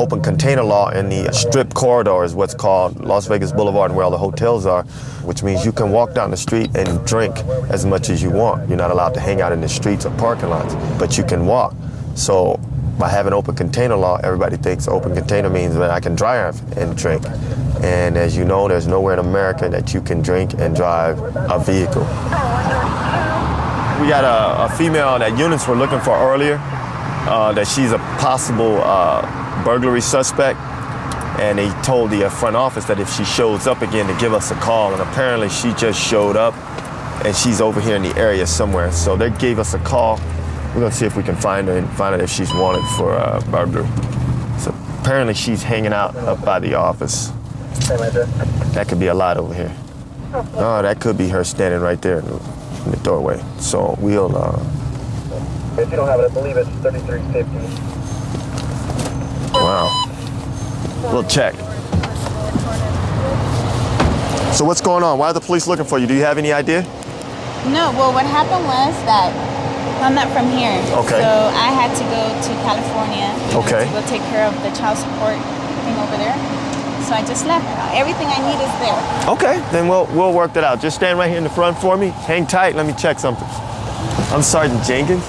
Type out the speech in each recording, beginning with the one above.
open container law in the strip corridor is what's called Las Vegas Boulevard and where all the hotels are, which means you can walk down the street and drink as much as you want. You're not allowed to hang out in the streets or parking lots, but you can walk. So by having open container law, everybody thinks open container means that I can drive and drink. And as you know, there's nowhere in America that you can drink and drive a vehicle. We got a female that units were looking for earlier, that she's a possible burglary suspect. And they told the front office that if she shows up again to give us a call. And apparently she just showed up and she's over here in the area somewhere. So they gave us a call. We're gonna see if we can find her and find out if she's wanted for burglary. So apparently she's hanging out up by the office. That could be a lot over here. Oh, that could be her standing right there in the doorway. So we'll... If you don't have it, I believe it's 3350. Wow. We'll check. So what's going on? Why are the police looking for you? Do you have any idea? No, well, what happened was that I'm not from here. Okay. So I had to go to California Okay. to go take care of the child support thing over there. So I just left. Everything I need is there. Okay, then we'll work that out. Just stand right here in the front for me. Hang tight, let me check something. I'm Sergeant Jenkins.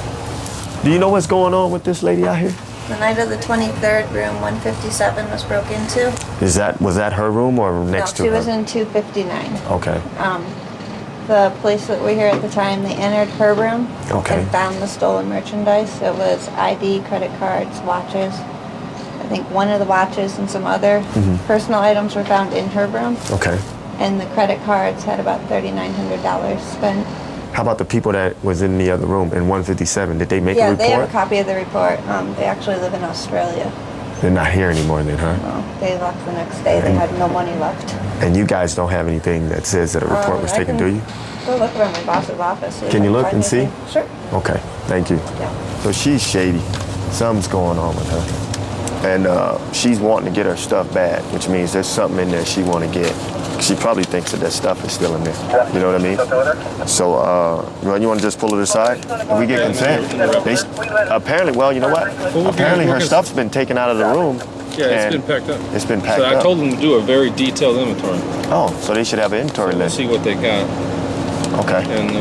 Do you know what's going on with this lady out here? The night of the 23rd, room 157 was broke into. Was that her room or next to her? No, she was in 259. Okay. The police that were here at the time, they entered her room Okay. and found the stolen merchandise. It was ID, credit cards, watches. I think one of the watches and some other personal items were found in her room. Okay. And the credit cards had about $3,900 spent. How about the people that was in the other room in 157? Did they make a Yeah, report? they have a copy of the report. They actually live in Australia. They're not here anymore then, huh? Well, they left the next day. They had no money left. And you guys don't have anything that says that a report was taken, do you? Go look around my boss's office. Can you look and see? Sure. Okay, thank you. Yeah. So she's shady. Something's going on with her. And she's wanting to get her stuff back, which means there's something in there she want to get. She probably thinks that stuff is still in there. You know what I mean? So, you want to just pull it aside? And we get consent. Apparently, well, you know what? Apparently her stuff's been taken out of the room. Yeah, it's been packed up. It's been packed up. So I told them to do a very detailed inventory. Oh, so they should have an inventory We'll list. see what they got. Okay. And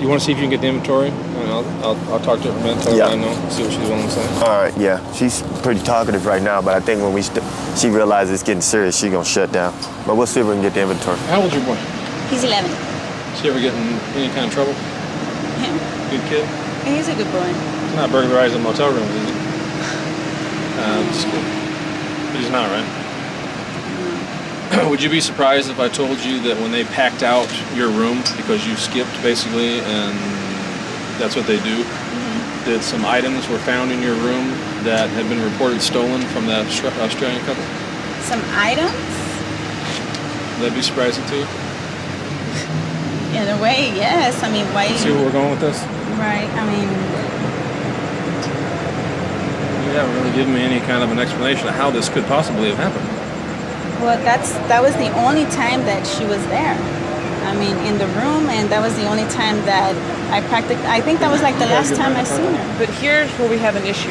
you want to see if you can get the inventory? And I'll talk to her, man. Tell her what I know. See what she's willing to say. All right, yeah. She's pretty talkative right now, but I think when she realizes it's getting serious, she's gonna shut down. But we'll see if we can get the inventory. How old's your boy? He's 11. Is he ever getting any kind of trouble? Him? Good kid? He's a good boy. He's not burglarizing motel rooms, is he? Just kidding. But he's not, right? Would you be surprised if I told you that when they packed out your room, because you skipped basically, and that's what they do, that some items were found in your room that had been reported stolen from that Australian couple? Some items? Would that be surprising to you? In a way, yes. I mean, why? See where we're going with this? Right. I mean, You haven't really given me any kind of an explanation of how this could possibly have happened. well, that was the only time that she was there. I mean, in the room, and that was the only time that I think that was like the last time I seen her. But here's where we have an issue.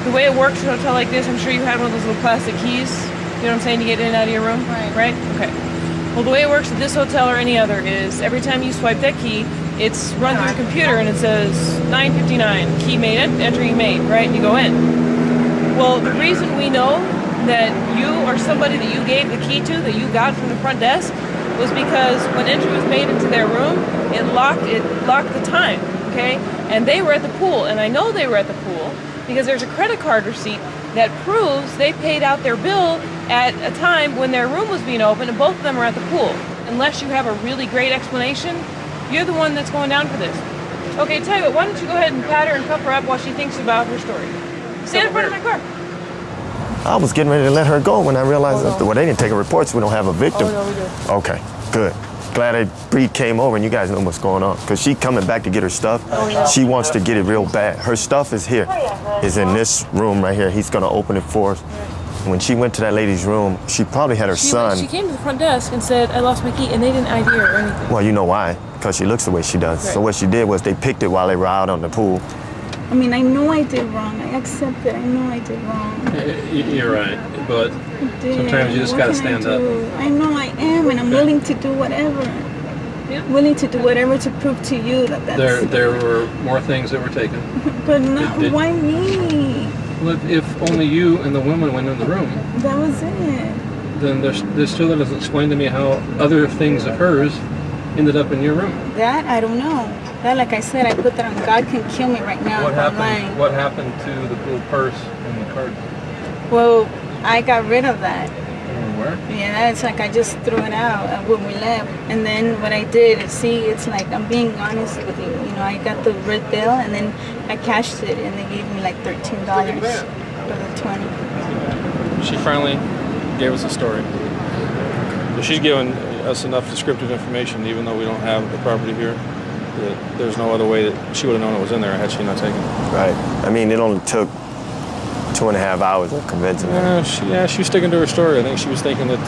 The way it works in a hotel like this, I'm sure you had one of those little plastic keys, you know what I'm saying, to get in and out of your room? Right? Okay. Well, the way it works at this hotel or any other is every time you swipe that key, it's run through the computer and it says 959, key made, entry made, right? And you go in. Well, the reason we know that you or somebody that you gave the key to, that you got from the front desk, was because when entry was made into their room, it locked the time, okay? And they were at the pool, and I know they were at the pool because there's a credit card receipt that proves they paid out their bill at a time when their room was being opened, and both of them are at the pool. Unless you have a really great explanation, you're the one that's going down for this. Okay, tell you what, why don't you go ahead and pat her and cuff her up while she thinks about her story. Stand in front of my car. I was getting ready to let her go when I realized that they didn't take a report, so we don't have a victim. Oh, no, we do. Okay, good. Glad Bree came over and you guys know what's going on. Because she coming back to get her stuff. She wants to get it real bad. Her stuff is here. Is in this room right here. He's gonna open it for us. When she went to that lady's room, she probably had her son. She came to the front desk and said, I lost my key, and they didn't ID her or anything. Well, you know why? Because she looks the way she does. Right. So what she did was they picked it while they were out on the pool. I mean, I know I did wrong. I accept it. I know I did wrong. You're right, but I did. sometimes you just What gotta can I stand up. do? I know I am, and I'm Okay. willing to do whatever. Yeah. Willing to do whatever to prove to you that that's. There were more things that were taken. But not Did- why me? Well, if only you and the woman went in the room, That was it. then there still doesn't explain to me how other things of hers ended up in your room. That I don't know. That, like I said, I put that on God Can Kill Me right now. What if I'm happened? lying. What happened to the little purse and the card? Well, I got rid of that. Where? Yeah, it's like I just threw it out when we left. And then what I did is, see, it's like I'm being honest with you. You know, I got the red bill and then I cashed it and they gave me like $13 for the 20. She finally gave us a story. But she's given us enough descriptive information, even though we don't have the property here, that there's no other way that she would have known it was in there had she not taken it. Right. I mean, it only took 2.5 hours of convincing her. She was sticking to her story. I think she was thinking that,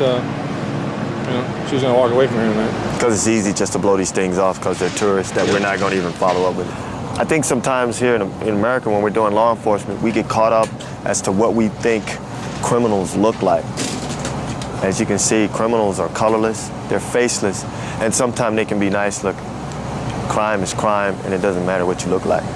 she was going to walk away from here tonight. Because it's easy just to blow these things off because they're tourists that we're not going to even follow up with it. I think sometimes here in America when we're doing law enforcement, we get caught up as to what we think criminals look like. As you can see, criminals are colorless, they're faceless, and sometimes they can be nice looking. Crime is crime, and it doesn't matter what you look like.